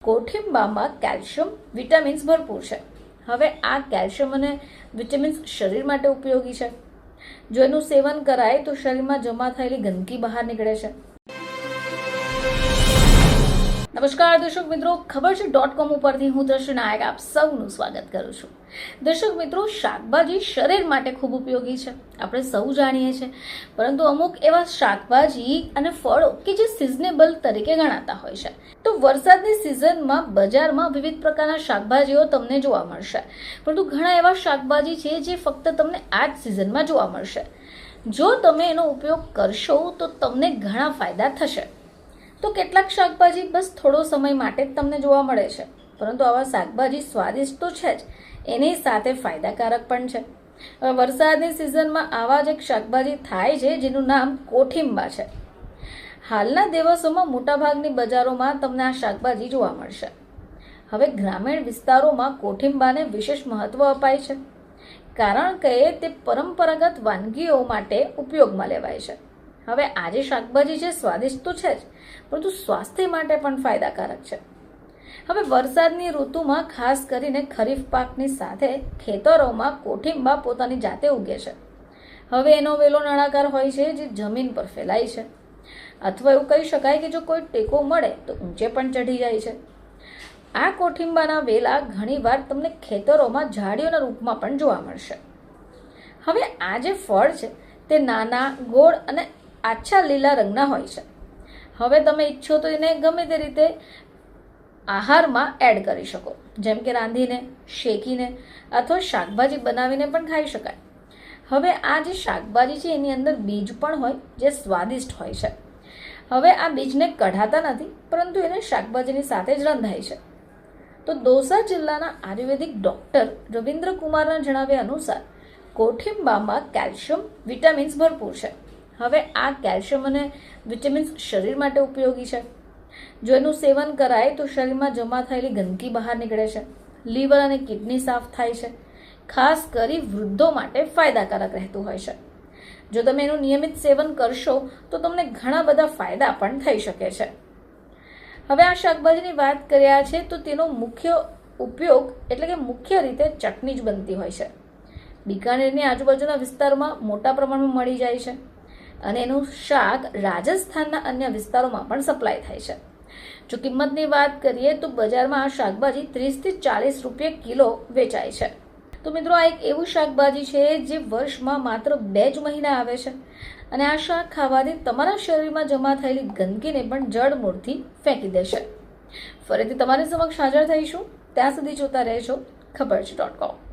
કોઠિંબામાં calcium vitamins ભરપૂર છે. હવે આ કેલ્શિયમ અને વિટામિન્સ શરીર માટે ઉપયોગી છે. જો એનું સેવન કરાય તો શરીરમાં જમા થયેલી ગંદકી બહાર નીકળે છે. નમસ્કાર દર્શક મિત્રો, ખબર છે .com ઉપરથી હું દ્રષ્ટિ નાયક આપ સૌનું સ્વાગત કરું છું. દર્શક મિત્રો, શાકભાજી શરીર માટે ખૂબ ઉપયોગી છે, આપણે સૌ જાણીએ છીએ. પરંતુ અમુક એવા શાકભાજી અને ફળો કે જે સિઝનેબલ તરીકે ગણાતા હોય છે. તો વરસાદની સિઝનમાં બજારમાં વિવિધ પ્રકારના શાકભાજીઓ તમને જોવા મળશે, પરંતુ ઘણા એવા શાકભાજી છે જે ફક્ત તમને આ જ સિઝનમાં જોવા મળશે. જો તમે એનો ઉપયોગ કરશો તો તમને ઘણા ફાયદા થશે. તો કેટલાક શાકભાજી બસ થોડો સમય માટે જ તમને જોવા મળે છે, પરંતુ આવા શાકભાજી સ્વાદિષ્ટ તો છે જ, એની સાથે ફાયદાકારક પણ છે. હવે વરસાદની સિઝનમાં આવા જ એક શાકભાજી થાય છે જેનું નામ કોઠિંબા છે. હાલના દિવસોમાં મોટાભાગની બજારોમાં તમને આ શાકભાજી જોવા મળશે. હવે ગ્રામીણ વિસ્તારોમાં કોઠિંબાને વિશેષ મહત્વ અપાય છે, કારણ કે તે પરંપરાગત વાનગીઓ માટે ઉપયોગમાં લેવાય છે. હવે આ જે શાકભાજી છે સ્વાદિષ્ટ તો છે જ, પરંતુ સ્વાસ્થ્ય માટે પણ ફાયદાકારક છે. હવે વરસાદની ઋતુમાં ખાસ કરીને ખરીફ પાકની સાથે ખેતરોમાં કોઠિંબા પોતાની જાતે ઉગે છે. હવે એનો વેલો નળાકાર હોય છે જે જમીન પર ફેલાય છે, અથવા એવું કહી શકાય કે જો કોઈ ટેકો મળે તો ઊંચે પણ ચઢી જાય છે. આ કોઠિંબાના વેલા ઘણીવાર તમને ખેતરોમાં ઝાડીઓના રૂપમાં પણ જોવા મળશે. હવે આ જે ફળ છે તે નાના, ગોળ અને આછા લીલા રંગના હોય છે. હવે તમે ઈચ્છો તો એને ગમે તે રીતે આહારમાં એડ કરી શકો, જેમ કે રાંધીને, શેકીને અથવા શાકભાજી બનાવીને પણ ખાઈ શકાય. હવે આ જે શાકભાજી છે એની અંદર બીજ પણ હોય જે સ્વાદિષ્ટ હોય છે. હવે આ બીજને કઢાતા નથી, પરંતુ એને શાકભાજીની સાથે જ રંધાય છે. તો દોસા જિલ્લાના આયુર્વેદિક ડૉક્ટર રવિન્દ્ર કુમારના જણાવ્યા અનુસાર કોઠિંબામાં કેલ્શિયમ વિટામિન્સ ભરપૂર છે. હવે આ કેલ્શિયમ અને વિટામિન્સ શરીર માટે ઉપયોગી છે. જો એનું સેવન કરાય તો શરીરમાં જમા થયેલી ગંદકી બહાર નીકળે છે, લીવર અને કિડની સાફ થાય છે. ખાસ કરી વૃદ્ધો માટે ફાયદાકારક રહેતું હોય છે. જો તમે એનું નિયમિત સેવન કરશો તો તમને ઘણા બધા ફાયદા પણ થઈ શકે છે. હવે આ શાકભાજીની વાત કર્યા છે તો તેનો મુખ્ય ઉપયોગ એટલે કે મુખ્ય રીતે ચટણી જ બનતી હોય છે. બિકાનેરની આજુબાજુના વિસ્તારમાં મોટા પ્રમાણમાં મળી જાય છે અને એનું શાક રાજસ્થાનના અન્ય વિસ્તારોમાં પણ સપ્લાય થાય છે. જો કિંમતની વાત કરીએ તો બજારમાં આ શાકભાજી 30 થી 40 રૂપિયા કિલો વેચાય છે. તો મિત્રો, આ એક એવું શાકભાજી છે જે વર્ષમાં માત્ર 2 જ મહિના આવે છે, અને આ શાક ખાવાથી તમારા શરીરમાં જમા થયેલી ગંદકીને પણ જડમૂળથી ફેંકી દેશે. ફરીથી તમારી સમક્ષ હાજર થઈશું, ત્યાં સુધી જોતા રહેજો ખબર છે .com.